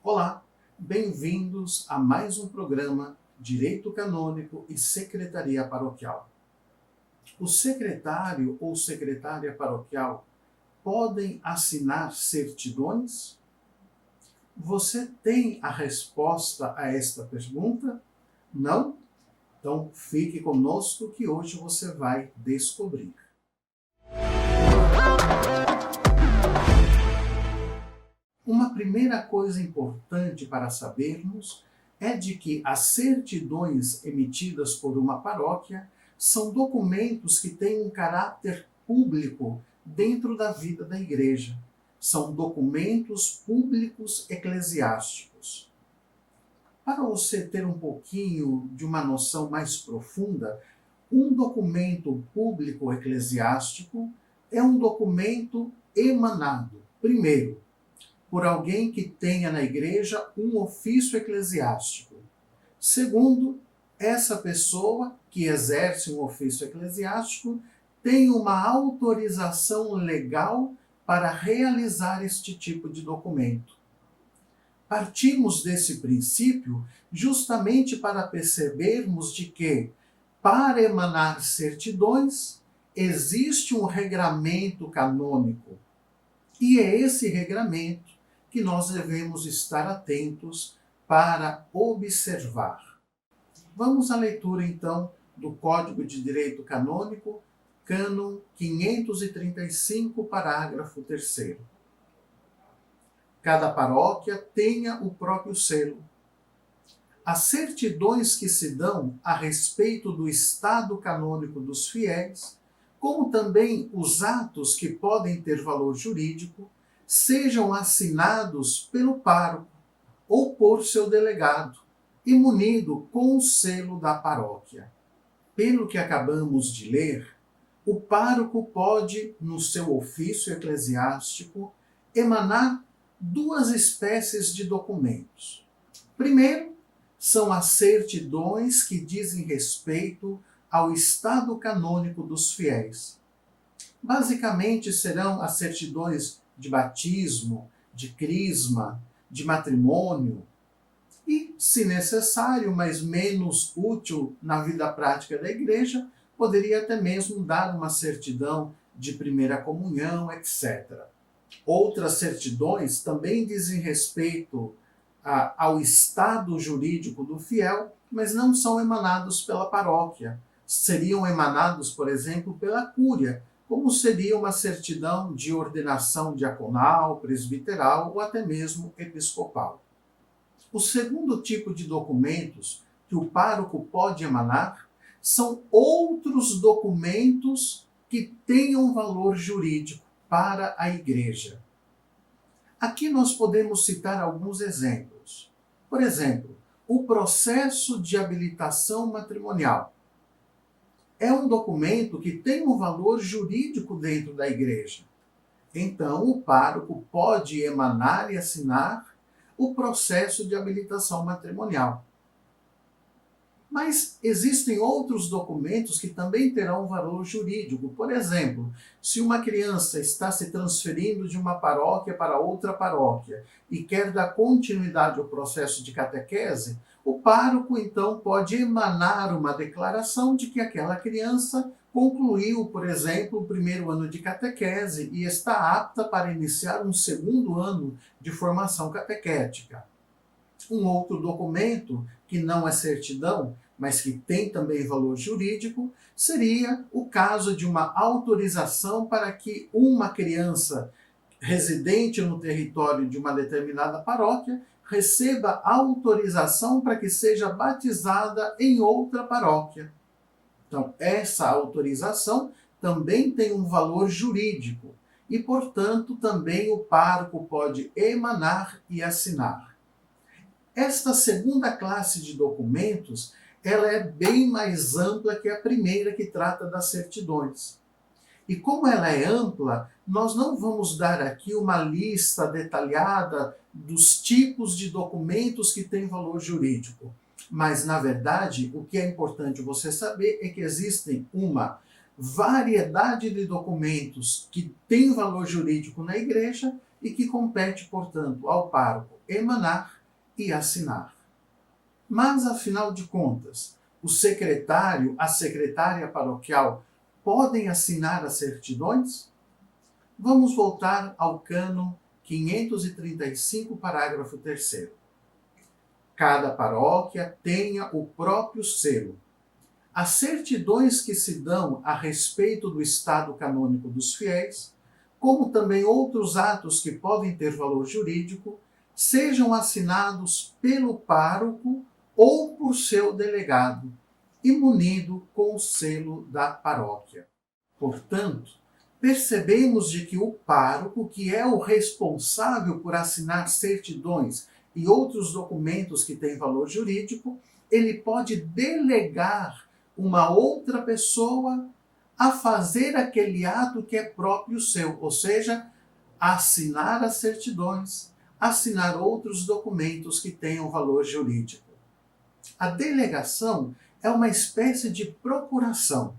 Olá, bem-vindos a mais um programa Direito Canônico e Secretaria Paroquial. O secretário ou secretária paroquial podem assinar certidões? Você tem a resposta a esta pergunta? Não? Então fique conosco que hoje você vai descobrir. Uma primeira coisa importante para sabermos é de que as certidões emitidas por uma paróquia são documentos que têm um caráter público dentro da vida da igreja. São documentos públicos eclesiásticos. Para você ter um pouquinho de uma noção mais profunda, um documento público eclesiástico é um documento emanado, primeiro, por alguém que tenha na igreja um ofício eclesiástico. Segundo, essa pessoa que exerce um ofício eclesiástico tem uma autorização legal para realizar este tipo de documento. Partimos desse princípio justamente para percebermos de que, para emanar certidões, existe um regramento canônico. E é esse regramento que nós devemos estar atentos para observar. Vamos à leitura, então, do Código de Direito Canônico, cânon 535, parágrafo 3º. Cada paróquia tenha o próprio selo. As certidões que se dão a respeito do estado canônico dos fiéis, como também os atos que podem ter valor jurídico, sejam assinados pelo pároco ou por seu delegado e munido com o selo da paróquia. Pelo que acabamos de ler, o pároco pode, no seu ofício eclesiástico, emanar duas espécies de documentos. Primeiro, são as certidões que dizem respeito ao estado canônico dos fiéis. Basicamente serão as certidões de batismo, de crisma, de matrimônio e, se necessário, mas menos útil na vida prática da igreja, poderia até mesmo dar uma certidão de primeira comunhão, etc. Outras certidões também dizem respeito ao estado jurídico do fiel, mas não são emanados pela paróquia. Seriam emanados, por exemplo, pela cúria, como seria uma certidão de ordenação diaconal, presbiteral ou até mesmo episcopal. O segundo tipo de documentos que o pároco pode emanar são outros documentos que tenham valor jurídico para a igreja. Aqui nós podemos citar alguns exemplos. Por exemplo, o processo de habilitação matrimonial. É um documento que tem um valor jurídico dentro da igreja. Então, o pároco pode emanar e assinar o processo de habilitação matrimonial. Mas existem outros documentos que também terão valor jurídico. Por exemplo, se uma criança está se transferindo de uma paróquia para outra paróquia e quer dar continuidade ao processo de catequese, o pároco então pode emanar uma declaração de que aquela criança concluiu, por exemplo, o primeiro ano de catequese e está apta para iniciar um segundo ano de formação catequética. Um outro documento, que não é certidão, mas que tem também valor jurídico, seria o caso de uma autorização para que uma criança residente no território de uma determinada paróquia receba autorização para que seja batizada em outra paróquia. Então, essa autorização também tem um valor jurídico e, portanto, também o pároco pode emanar e assinar. Esta segunda classe de documentos, ela é bem mais ampla que a primeira, que trata das certidões. E como ela é ampla, nós não vamos dar aqui uma lista detalhada dos tipos de documentos que têm valor jurídico. Mas, na verdade, o que é importante você saber é que existem uma variedade de documentos que têm valor jurídico na igreja e que compete, portanto, ao pároco emanar e assinar. Mas, afinal de contas, o secretário, a secretária paroquial podem assinar as certidões? Vamos voltar ao cano 535, parágrafo 3º. Cada paróquia tenha o próprio selo. As certidões que se dão a respeito do estado canônico dos fiéis, como também outros atos que podem ter valor jurídico, sejam assinados pelo pároco ou por seu delegado, e munido com o selo da paróquia. Portanto, percebemos de que o pároco, que é o responsável por assinar certidões e outros documentos que têm valor jurídico, ele pode delegar uma outra pessoa a fazer aquele ato que é próprio seu, ou seja, assinar as certidões, assinar outros documentos que tenham valor jurídico. A delegação é uma espécie de procuração.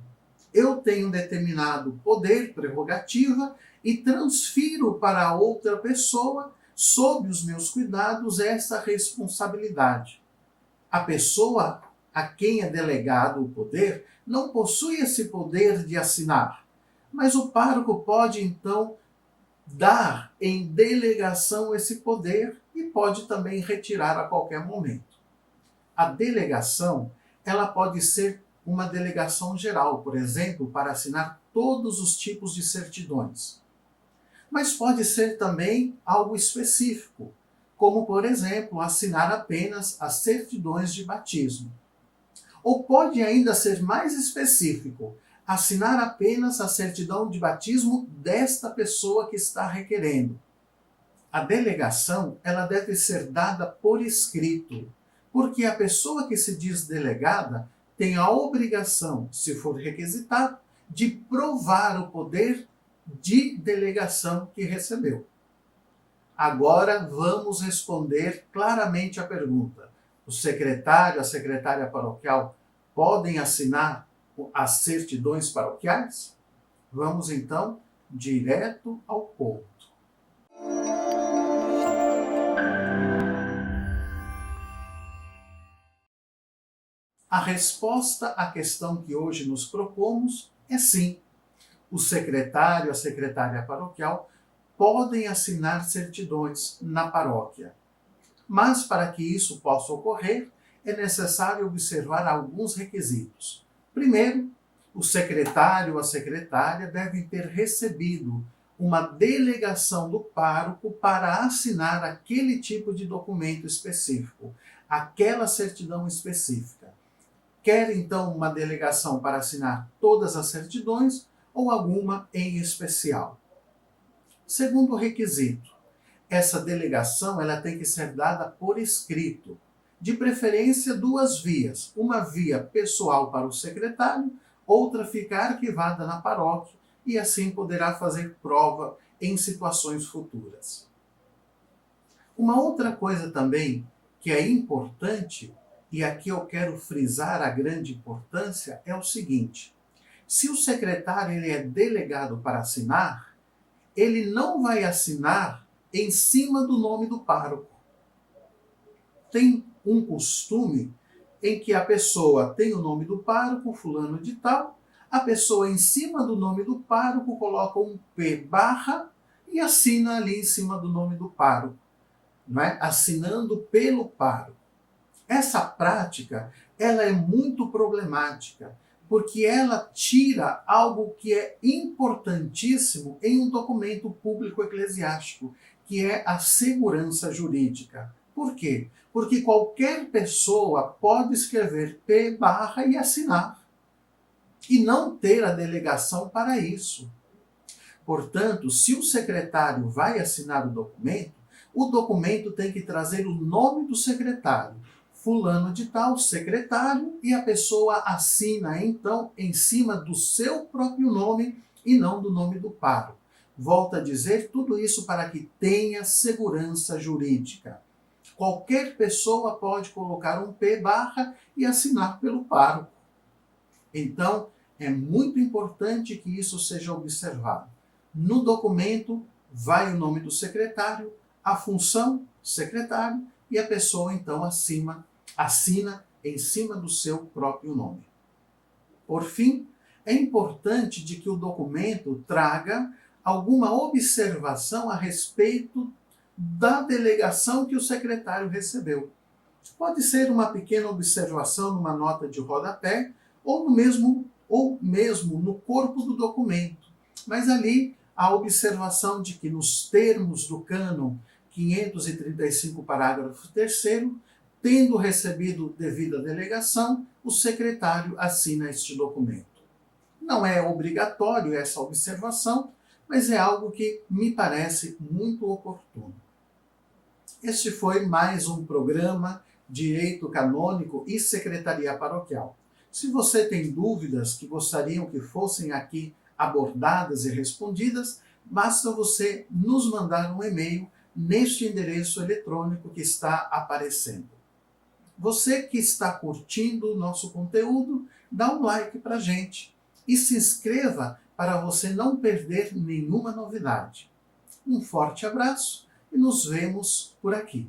Eu tenho um determinado poder, prerrogativa, e transfiro para outra pessoa, sob os meus cuidados, essa responsabilidade. A pessoa a quem é delegado o poder não possui esse poder de assinar, mas o pároco pode, então, dar em delegação esse poder e pode também retirar a qualquer momento. A delegação, ela pode ser uma delegação geral, por exemplo, para assinar todos os tipos de certidões. Mas pode ser também algo específico, como, por exemplo, assinar apenas as certidões de batismo. Ou pode ainda ser mais específico, assinar apenas a certidão de batismo desta pessoa que está requerendo. A delegação, ela deve ser dada por escrito, porque a pessoa que se diz delegada tem a obrigação, se for requisitado, de provar o poder de delegação que recebeu. Agora vamos responder claramente a pergunta. O secretário, a secretária paroquial podem assinar as certidões paroquiais? Vamos então direto ao ponto. A resposta à questão que hoje nos propomos é sim. O secretário, a secretária paroquial podem assinar certidões na paróquia. Mas para que isso possa ocorrer, é necessário observar alguns requisitos. Primeiro, o secretário ou a secretária devem ter recebido uma delegação do pároco para assinar aquele tipo de documento específico, aquela certidão específica. Quer então uma delegação para assinar todas as certidões ou alguma em especial. Segundo requisito, essa delegação ela tem que ser dada por escrito, de preferência 2 vias, uma via pessoal para o secretário, outra fica arquivada na paróquia e assim poderá fazer prova em situações futuras. Uma outra coisa também que é importante, e aqui eu quero frisar a grande importância, é o seguinte: se o secretário ele é delegado para assinar, ele não vai assinar em cima do nome do pároco. Tem um costume em que a pessoa tem o nome do pároco, fulano de tal, a pessoa em cima do nome do pároco coloca um P barra e assina ali em cima do nome do pároco, não é? Assinando pelo pároco. Essa prática ela é muito problemática, porque ela tira algo que é importantíssimo em um documento público eclesiástico, que é a segurança jurídica. Por quê? Porque qualquer pessoa pode escrever P barra e assinar, e não ter a delegação para isso. Portanto, se o secretário vai assinar o documento tem que trazer o nome do secretário, fulano de tal, secretário, e a pessoa assina, então, em cima do seu próprio nome e não do nome do pároco. Volto a dizer, tudo isso para que tenha segurança jurídica. Qualquer pessoa pode colocar um P barra e assinar pelo pároco. Então, é muito importante que isso seja observado. No documento vai o nome do secretário, a função, secretário, e a pessoa então assina em cima do seu próprio nome. Por fim, é importante de que o documento traga alguma observação a respeito da delegação que o secretário recebeu. Pode ser uma pequena observação numa nota de rodapé ou mesmo no corpo do documento, mas ali a observação de que nos termos do cânon 535, parágrafo 3º, tendo recebido devida delegação, o secretário assina este documento. Não é obrigatório essa observação, mas é algo que me parece muito oportuno. Este foi mais um programa Direito Canônico e Secretaria Paroquial. Se você tem dúvidas que gostariam que fossem aqui abordadas e respondidas, basta você nos mandar um e-mail neste endereço eletrônico que está aparecendo. Você que está curtindo o nosso conteúdo, dá um like para a gente e se inscreva para você não perder nenhuma novidade. Um forte abraço e nos vemos por aqui.